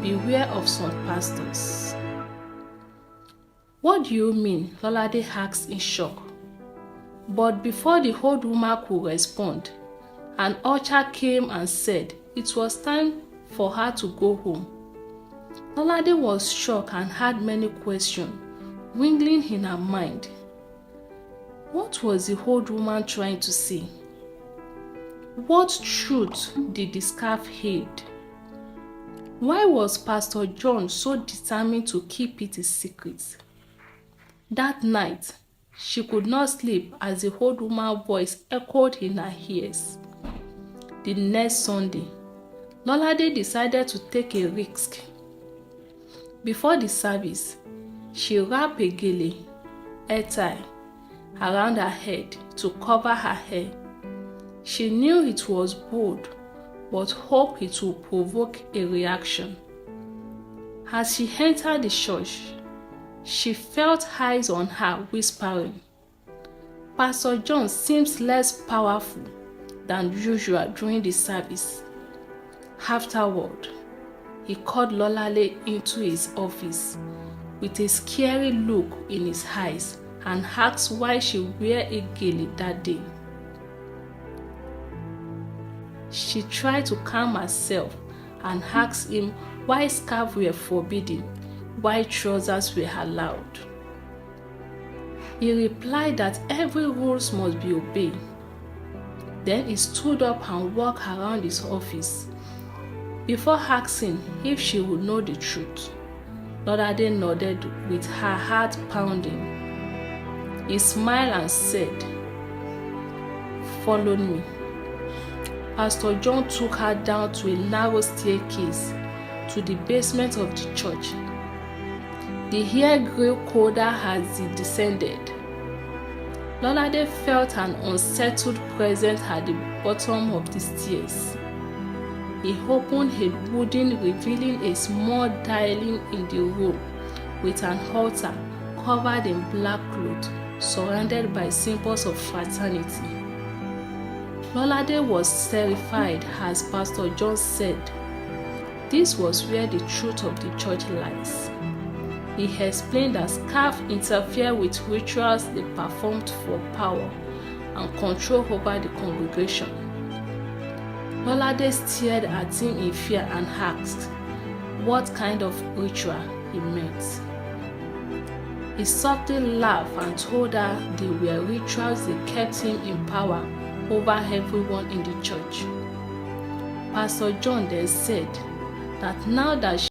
beware of some pastors. What do you mean? Lolade asked in shock. But before the old woman could respond, an usher came and said it was time for her to go home. Lolade was shocked and had many questions wingling in her mind. What was the old woman trying to say? What truth did the scarf hide? Why was Pastor John so determined to keep it a secret? That night, she could not sleep as the old woman's voice echoed in her ears. The next Sunday, Lolade decided to take a risk. Before the service, she wrapped a gele, hair tie, around her head to cover her hair. She knew it was bold, but hoped it would provoke a reaction. As she entered the church, she felt eyes on her whispering. Pastor John seems less powerful than usual during the service. Afterward, he called Lolade into his office with a scary look in his eyes and asked why she wore a gele that day. She tried to calm herself and asked him why scarves were forbidden, why trousers were allowed. He replied that every rule must be obeyed. Then he stood up and walked around his office before asking if she would know the truth. Lolade nodded with her heart pounding. He smiled and said, "Follow me." Pastor John took her down to a narrow staircase to the basement of the church. The air grew colder as he descended. Lolade felt an unsettled presence at the bottom of the stairs. He opened a wooden, revealing a small dining in the room with an altar covered in black cloth, surrounded by symbols of fraternity. Lolade was terrified as Pastor John said, this was where the truth of the church lies. He explained that scarves interfere with rituals they performed for power and control over the congregation. Lolade stared at him in fear and asked what kind of ritual he meant. He softly laughed and told her they were rituals that kept him in power over everyone in the church. Pastor John then said that now that